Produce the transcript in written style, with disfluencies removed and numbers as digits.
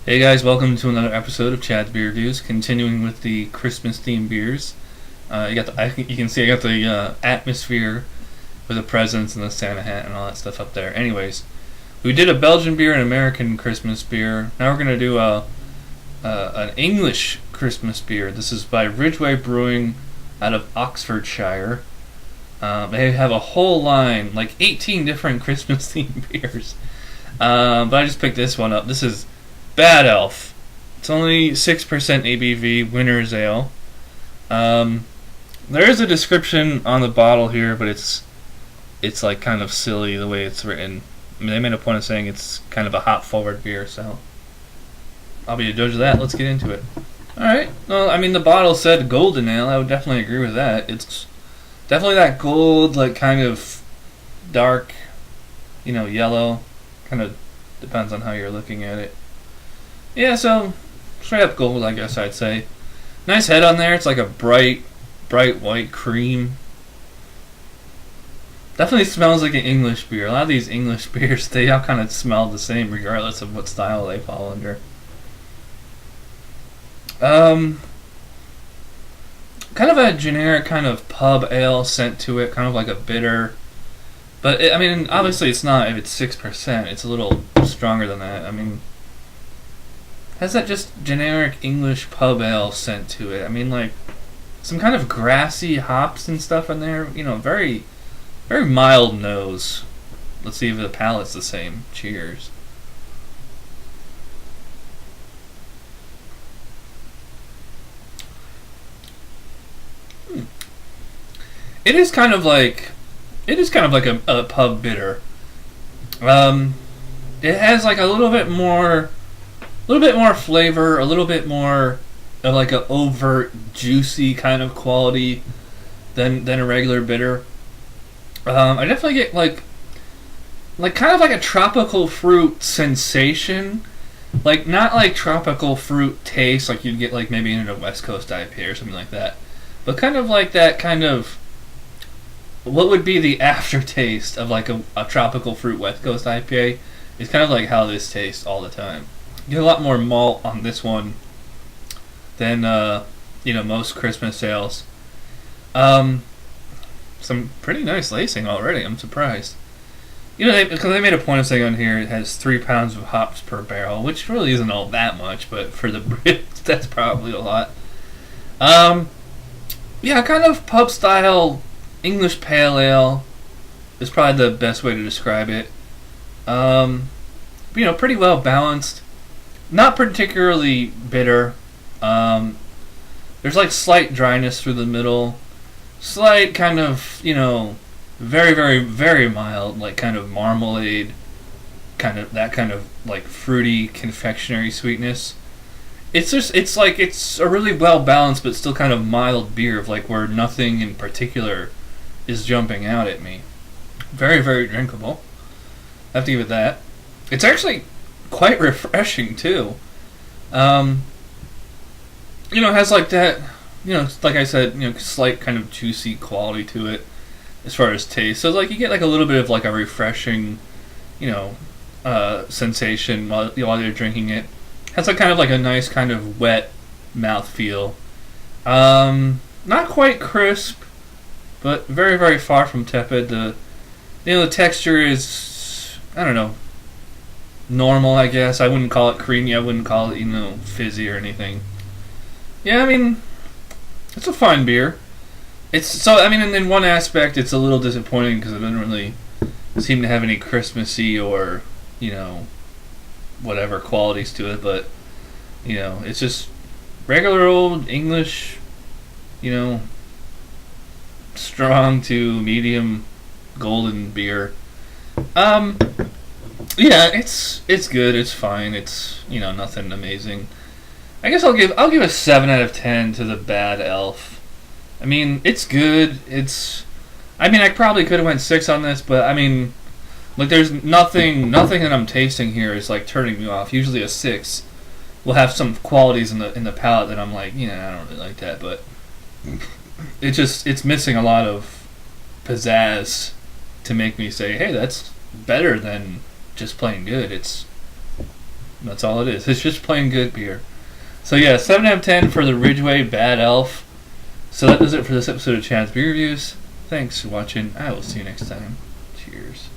Hey guys, welcome to another episode of Chad's Beer Reviews. Continuing with the Christmas themed beers. You can see I got the atmosphere with the presents and the Santa hat and all that stuff up there. Anyways, we did a Belgian beer and American Christmas beer. Now we're gonna do an English Christmas beer. This is by Ridgeway Brewing out of Oxfordshire. They have a whole line, like 18 different Christmas themed beers. But I just picked this one up. This is Bad Elf. It's only 6% ABV, Winter's Ale. There is a description on the bottle here, but it's like kind of silly the way it's written. I mean, they made a point of saying it's kind of a hop-forward beer, so I'll be a judge of that. Let's get into it. Alright, well, I mean, the bottle said golden ale. I would definitely agree with that. It's definitely that gold, like, kind of dark, yellow. Kind of depends on how you're looking at it. Yeah, so straight up gold, I guess I'd say. Nice head on there. It's like a bright white cream. Definitely smells like an English beer. A lot of these English beers, they all kind of smell the same regardless of what style they fall under. Kind of a generic kind of pub ale scent to it, kind of like a bitter. But, obviously it's not if it's 6%. It's a little stronger than that. I mean, has that just generic English pub ale scent to it? I mean, like, some kind of grassy hops and stuff in there. Very, very mild nose. Let's see if the palate's the same. Cheers. It is kind of like a pub bitter. It has like a little bit more flavor, a little bit more of like an overt juicy kind of quality than a regular bitter. I definitely get like kind of like a tropical fruit sensation, like not like tropical fruit taste like you'd get like maybe in a West Coast IPA or something like that, but kind of like that kind of what would be the aftertaste of like a tropical fruit West Coast IPA is kind of like how this tastes all the time. You get a lot more malt on this one than most Christmas ales. Some pretty nice lacing already. I'm surprised. Because they made a point of saying on here it has 3 pounds of hops per barrel, which really isn't all that much, but for the Brits, that's probably a lot. Yeah, kind of pub style English pale ale is probably the best way to describe it. Pretty well balanced. Not particularly bitter. There's like slight dryness through the middle. Slight kind of, very, very, very mild, like kind of marmalade, that kind of like fruity confectionery sweetness. It's a really well balanced but still kind of mild beer of like where nothing in particular is jumping out at me. Very, very drinkable. I have to give it that. It's actually quite refreshing too. It has like that, like I said, slight kind of juicy quality to it as far as taste. So like you get like a little bit of like a refreshing, sensation while you're drinking it. Has like kind of like a nice kind of wet mouthfeel. Not quite crisp, but very, very far from tepid. The texture is, I don't know, normal, I guess. I wouldn't call it creamy. I wouldn't call it, fizzy or anything. Yeah, it's a fine beer. In one aspect, it's a little disappointing because it doesn't really seem to have any Christmassy or, whatever qualities to it. But, it's just regular old English, strong to medium golden beer. Yeah, it's good. It's fine. It's nothing amazing. I guess I'll give a 7 out of 10 to the Bad Elf. It's good. I probably could have went 6 on this, but like there's nothing that I'm tasting here is like turning me off. Usually a 6 will have some qualities in the palate that I'm like, I don't really like that, but it's missing a lot of pizzazz to make me say, hey, that's better than just plain good. It's That's all it is. It's just plain good beer. So yeah, 7 out of 10 for the Ridgeway Bad Elf. So that does it for this episode of Chad's Beer Reviews. Thanks for watching. I will see you next time. Cheers.